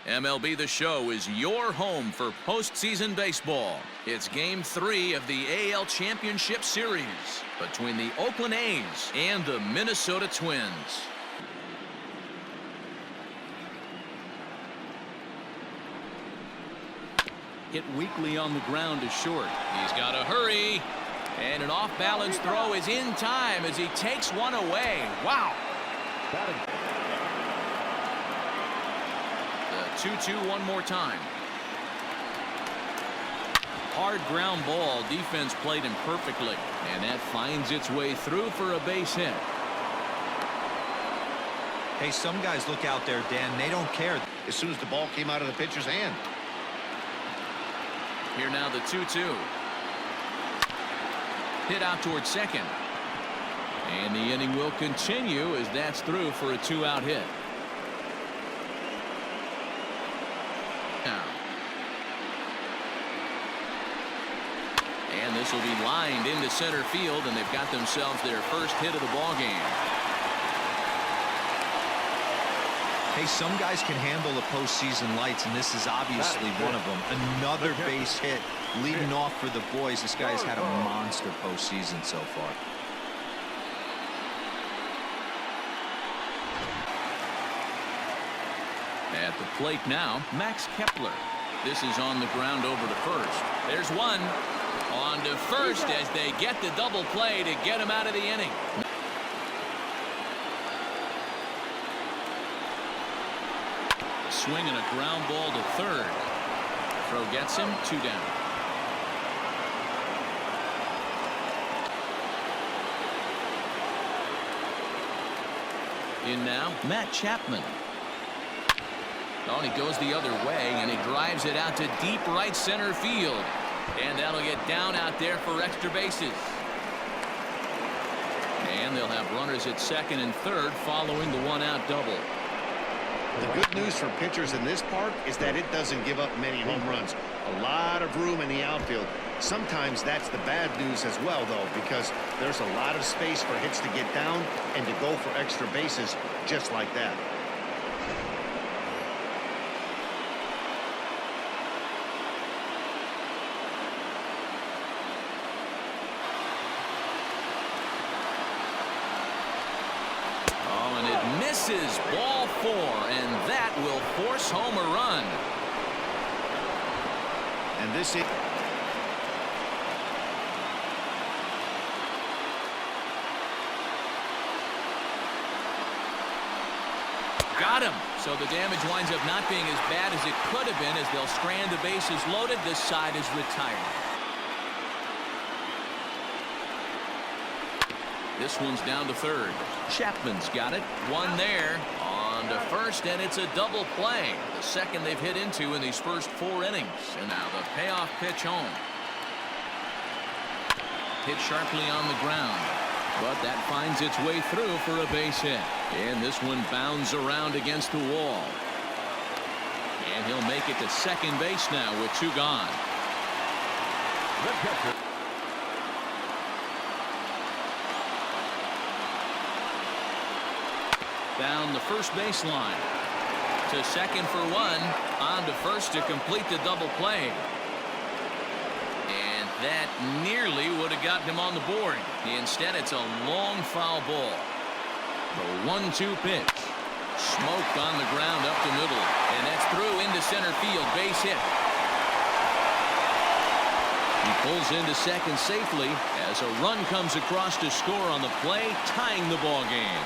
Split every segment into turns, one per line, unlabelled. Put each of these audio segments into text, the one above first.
MLB The Show is your home for postseason baseball. It's Game 3 of the AL Championship Series between the Oakland A's and the Minnesota Twins. Hit weakly on the ground is short. He's got to hurry. And an off-balance throw is in time as he takes one away. Wow. The 2-2 one more time. Hard ground ball. Defense played him perfectly. And that finds its way through for a base hit.
Hey, some guys look out there, Dan. They don't care.
As soon as the ball came out of the pitcher's hand.
Here now the 2-2. Hit out towards second. And the inning will continue as that's through for a 2-out hit. Now. And this will be lined into center field, and they've got themselves their first hit of the ball game.
Hey, some guys can handle the postseason lights, and this is obviously one of them. Another base hit leading off for the boys. This guy's had a monster postseason so far.
At the plate now, Max Kepler. This is on the ground over to first. There's one. On to first as they get the double play to get him out of the inning. Swing and a ground ball to third. Throw gets him, 2 down. In now, Matt Chapman. Oh, he goes the other way, and he drives it out to deep right center field. And that'll get down out there for extra bases. And they'll have runners at second and third following the 1-out double.
The good news for pitchers in this park is that it doesn't give up many home runs. A lot of room in the outfield. Sometimes that's the bad news as well, though, because there's a lot of space for hits to get down and to go for extra bases just like that.
Misses ball 4, and that will force home a run.
And this is
got him. So the damage winds up not being as bad as it could have been as they'll strand the bases loaded. This side is retired. This one's down to third. Chapman's got it. One there. On to first, and it's a double play. The second they've hit into in these first 4 innings. And now the payoff pitch home. Hit sharply on the ground. But that finds its way through for a base hit. And this one bounds around against the wall. And he'll make it to second base now with 2 gone. Down the first baseline. To second for 1. On to first to complete the double play. And that nearly would have gotten him on the board. Instead, it's a long foul ball. The 1-2 pitch. Smoked on the ground up the middle. And that's through into center field. Base hit. He pulls into second safely as a run comes across to score on the play, tying the ball game.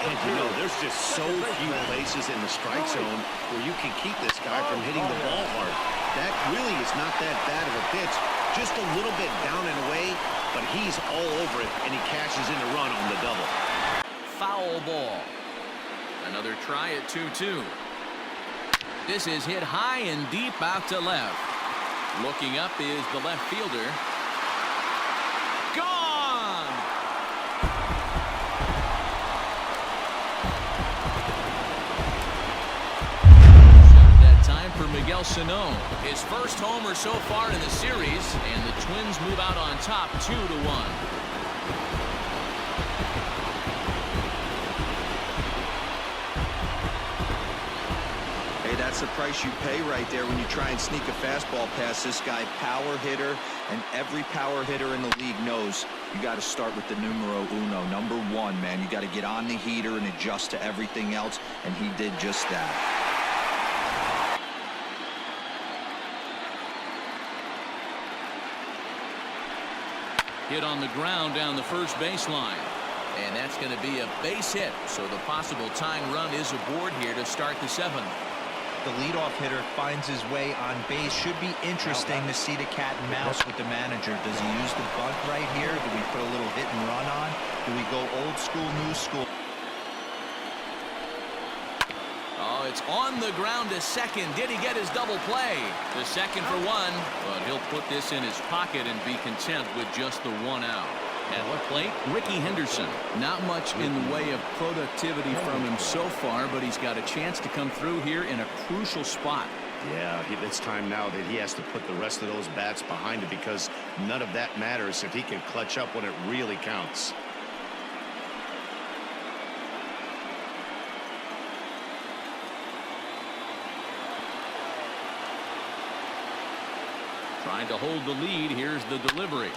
And you know, there's just so few places in the strike zone where you can keep this guy from hitting the ball hard. That really is not that bad of a pitch. Just a little bit down and away, but he's all over it, and he cashes in a run on the double.
Foul ball. Another try at 2-2. This is hit high and deep out to left. Looking up is the left fielder. Gone! That time for Miguel Sano. His first homer so far in the series, and the Twins move out on top 2-1.
that's the price you pay right there when you try and sneak a fastball past this guy. Power hitter, and every power hitter in the league knows you got to start with the numero uno, number one, man. You got to get on the heater and adjust to everything else, and he did just that.
Hit on the ground down the first baseline. And that's going to be a base hit. So the possible tying run is aboard here to start the seventh.
The leadoff hitter finds his way on base. Should be interesting to see the cat and mouse with the manager. Does he use the bunt right here? Do we put a little hit and run on? Do we go old school, new school?
Oh, it's on the ground to second. Did he get his double play? The second for one, but he'll put this in his pocket and be content with just the one out. At the plate, Ricky Henderson. Not much in the way of productivity from him so far, but he's got a chance to come through here in a crucial spot.
Yeah, it's time now that he has to put the rest of those bats behind it, because none of that matters if he can clutch up when it really counts.
Trying to hold the lead. Here's the delivery.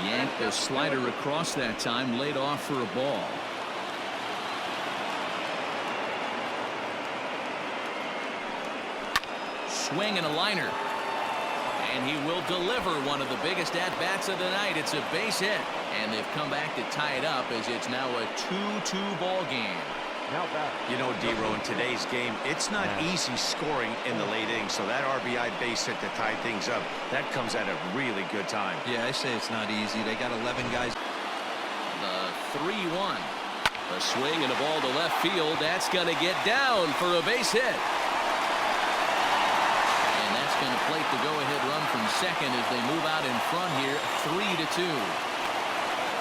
Yanked the slider across that time, laid off for a ball. Swing and a liner. And he will deliver one of the biggest at-bats of the night. It's a base hit. And they've come back to tie it up as it's now a 2-2 ball game.
You know, D-Row, in today's game, it's not easy scoring in the late innings, so that RBI base hit to tie things up, that comes at a really good time.
Yeah, I say it's not easy. They got 11 guys.
The 3-1. A swing and a ball to left field. That's going to get down for a base hit. And that's going to plate the go-ahead run from second as they move out in front here, 3-2.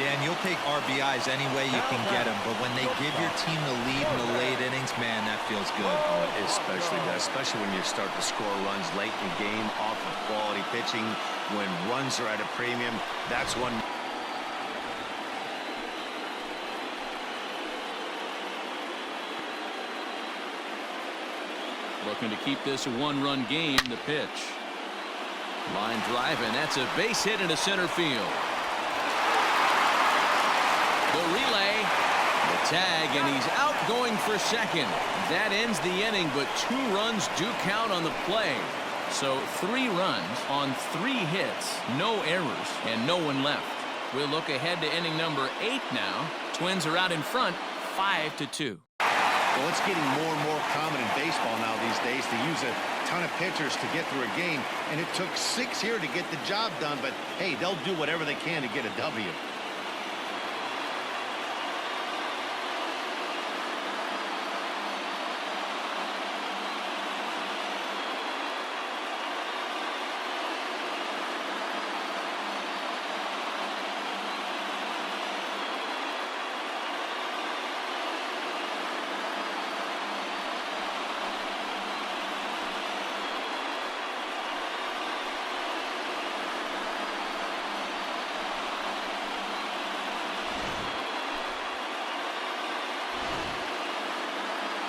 Dan, you'll take RBIs any way you can get them, but when they give your team the lead in the late innings, man, that feels good.
Oh, it especially does, especially when you start to score runs late in the game off of quality pitching. When runs are at a premium, that's when...
Looking to keep this a one-run game. The pitch. Line drive, and that's a base hit into center field. The relay, the tag, and he's out going for second. That ends the inning, but 2 runs do count on the play. So 3 runs on 3 hits, no errors, and no one left. We'll look ahead to inning number 8 now. Twins are out in front, 5-2.
Well, it's getting more and more common in baseball now these days to use a ton of pitchers to get through a game, and it took 6 here to get the job done, but hey, they'll do whatever they can to get a W.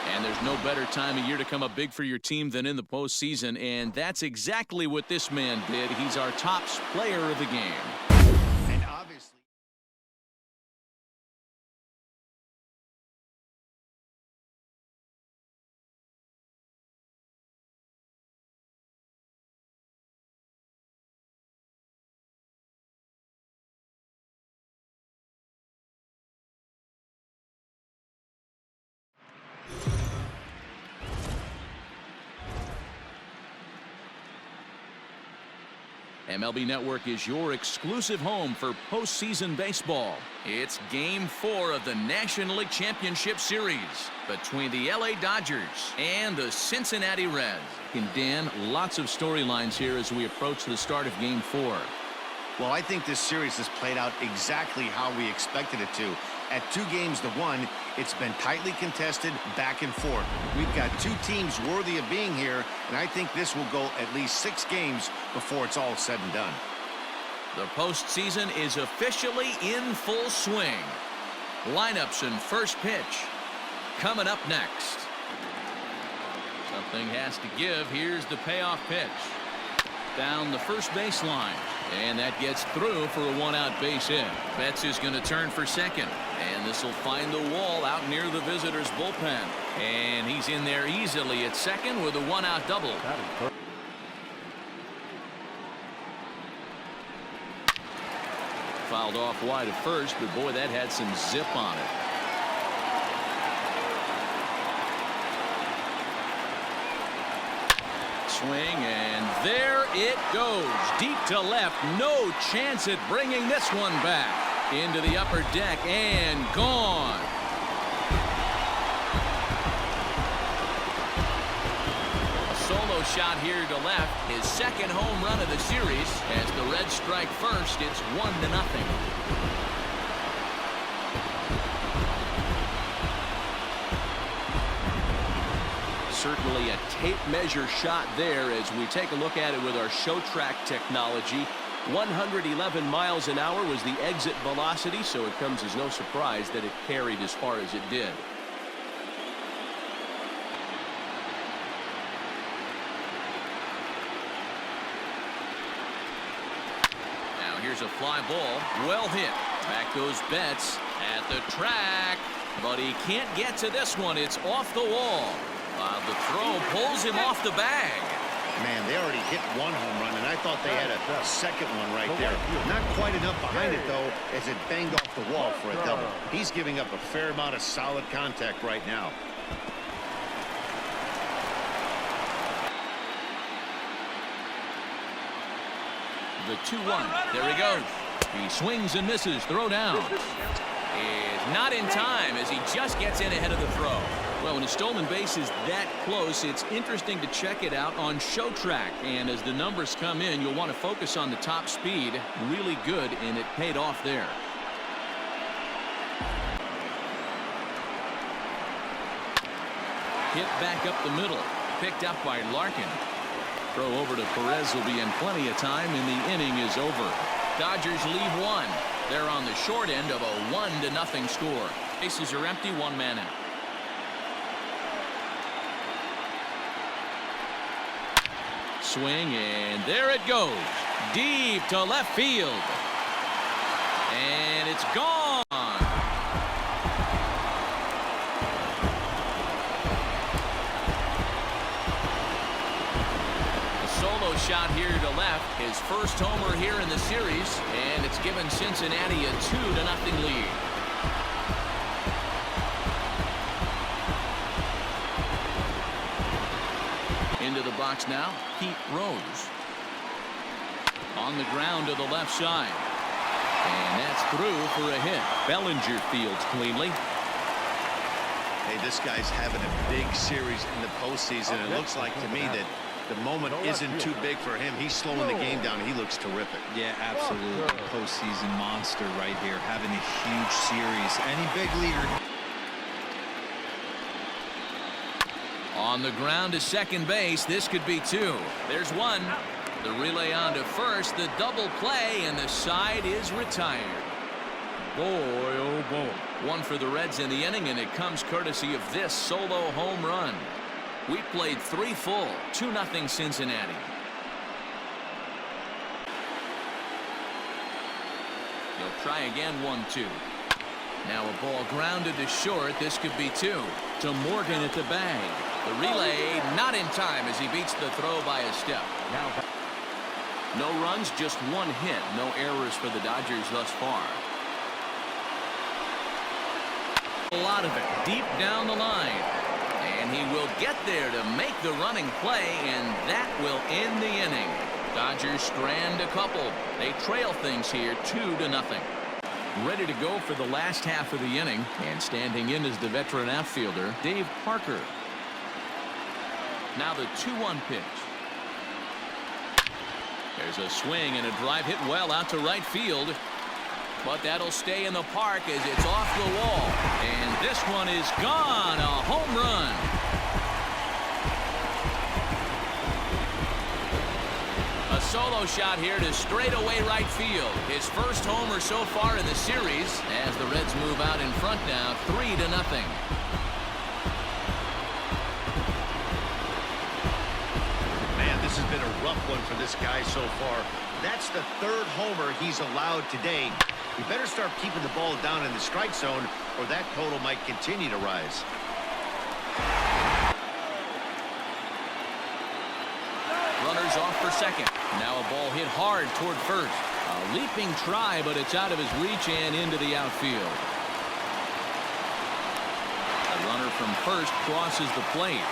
And there's no better time of year to come up big for your team than in the postseason, and that's exactly what this man did. He's our top player of the game.
And obviously...
MLB Network is your exclusive home for postseason baseball. It's Game 4 of the National League Championship Series between the LA Dodgers and the Cincinnati Reds. And Dan, lots of storylines here as we approach the start of Game 4.
Well, I think this series has played out exactly how we expected it to. At 2 games to 1, it's been tightly contested, back and forth. We've got 2 teams worthy of being here, and I think this will go at least 6 games before it's all said and done.
The postseason is officially in full swing. Lineups and first pitch coming up next. Something has to give. Here's the payoff pitch. Down the first baseline. And that gets through for a 1-out base hit. Betts is going to turn for second. And this will find the wall out near the visitors' bullpen. And he's in there easily at second with a 1-out double. Fouled off wide at first, but boy, that had some zip on it. Swing, and there it goes. Deep to left. No chance at bringing this one back. Into the upper deck and gone. A solo shot here to left. His second home run of the series. As the Reds strike first, it's 1-0. Certainly a tape measure shot there as we take a look at it with our show track technology. 111 miles an hour was the exit velocity, so it comes as no surprise that it carried as far as it did. Now here's a fly ball. Well hit. Back goes Betts at the track, but he can't get to this one. It's off the wall. The throw pulls him off the bag.
Man, they already hit 1 home run, and I thought they had a second one right there. Not quite enough behind it, though, as it banged off the wall for a double. He's giving up a fair amount of solid contact right now.
The 2-1. There he goes. He swings and misses. Throw down. Is not in time as he just gets in ahead of the throw. Well, when a stolen base is that close, it's interesting to check it out on show track. And as the numbers come in, you'll want to focus on the top speed. Really good, and it paid off there. Hit back up the middle. Picked up by Larkin. Throw over to Perez will be in plenty of time, and the inning is over. Dodgers leave 1. They're on the short end of a 1-0 score. Bases are empty, 1 man out. Swing, and there it goes. Deep to left field. And it's gone. A solo shot here to left. His first homer here in the series. And it's given Cincinnati a 2-0 lead. Into the box now, Pete Rose. On the ground to the left side. And that's through for a hit. Bellinger fields cleanly.
Hey, this guy's having a big series in the postseason. It looks like to me that the moment isn't too big for him. He's slowing the game down. He looks terrific.
Yeah, absolutely. Postseason monster right here. Having a huge series. Any big leaguer.
On the ground to second base. This could be 2. There's 1. The relay on to first. The double play, and the side is retired. Boy, oh boy. 1 for the Reds in the inning, and it comes courtesy of this solo home run. We played 3 full. 2-0 Cincinnati. He'll try again. 1-2. Now a ball grounded to short. This could be 2. To Morgan at the bag. The relay not in time as he beats the throw by a step. No runs, just 1 hit. No errors for the Dodgers thus far. A lot of it deep down the line. And he will get there to make the running play, and that will end the inning. Dodgers strand a couple. They trail things here 2-0. Ready to go for the last half of the inning, and standing in is the veteran outfielder, Dave Parker. Now the 2-1 pitch. There's a swing and a drive hit well out to right field. But that'll stay in the park as it's off the wall. And this one is gone. A home run. A solo shot here to straightaway right field. His first homer so far in the series as the Reds move out in front now 3-0.
Man, this has been a rough one for this guy so far. That's the third homer he's allowed today. He better start keeping the ball down in the strike zone, or that total might continue to rise.
Runners off for second. Now a ball hit hard toward first. A leaping try, but it's out of his reach and into the outfield. A runner from first crosses the plate.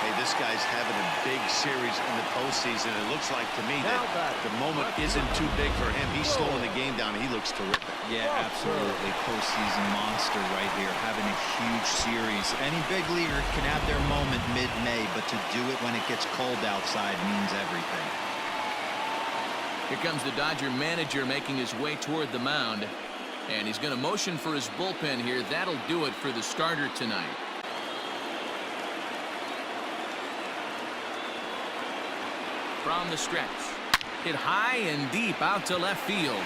Hey, this guy's having a big series in the postseason. It looks like to me that the moment isn't too big for him. He's slowing the game down. He looks terrific.
Yeah, absolutely. Postseason monster right here, having a huge series. Any big leaguer can have their moment mid-May, but to do it when it gets cold outside means everything.
Here comes the Dodger manager making his way toward the mound. And he's going to motion for his bullpen here. That'll do it for the starter tonight. From the stretch. Hit high and deep out to left field.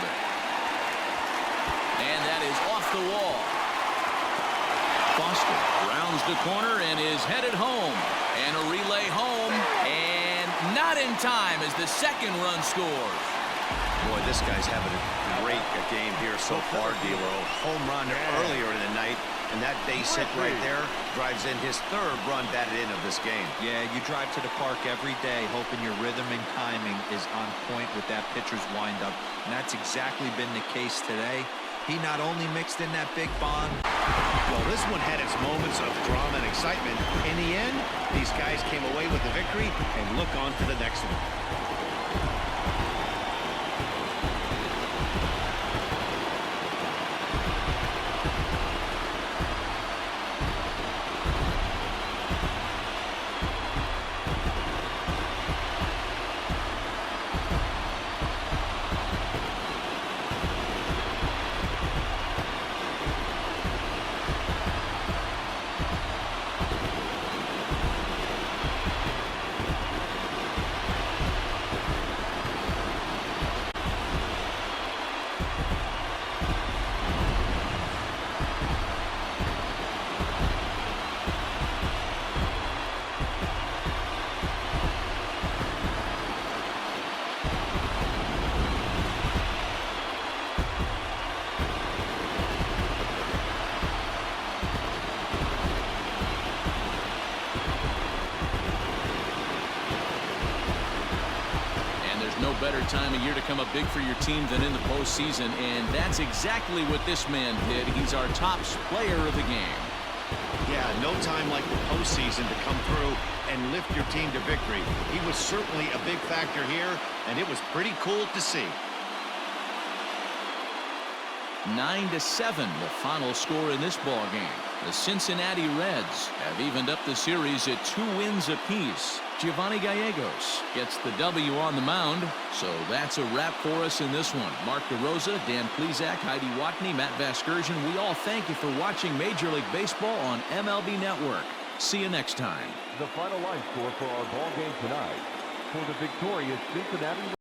And that is off the wall. Foster rounds the corner and is headed home. And a relay home. And not in time as the second run scores.
Boy, this guy's having a great game here so far, D-Lo. Home run earlier in the night, and that base hit right there drives in his third run batted in of this game.
Yeah, you drive to the park every day hoping your rhythm and timing is on point with that pitcher's windup, and that's exactly been the case today. He not only mixed in that big bomb.
Well, this one had its moments of drama and excitement. In the end, these guys came away with the victory and look on to the next one.
No better time of year to come up big for your team than in the postseason, and that's exactly what this man did. He's our top player of the game.
Yeah, no time like the postseason to come through and lift your team to victory. He was certainly a big factor here, and it was pretty cool to see.
9-7, the final score in this ball game. The Cincinnati Reds have evened up the series at 2 wins apiece. Giovanni Gallegos gets the W on the mound. So that's a wrap for us in this one. Mark DeRosa, Dan Plesac, Heidi Watney, Matt Vasgersian. We all thank you for watching Major League Baseball on MLB Network. See you next time.
The final line score for our ball game tonight. For the victorious Cincinnati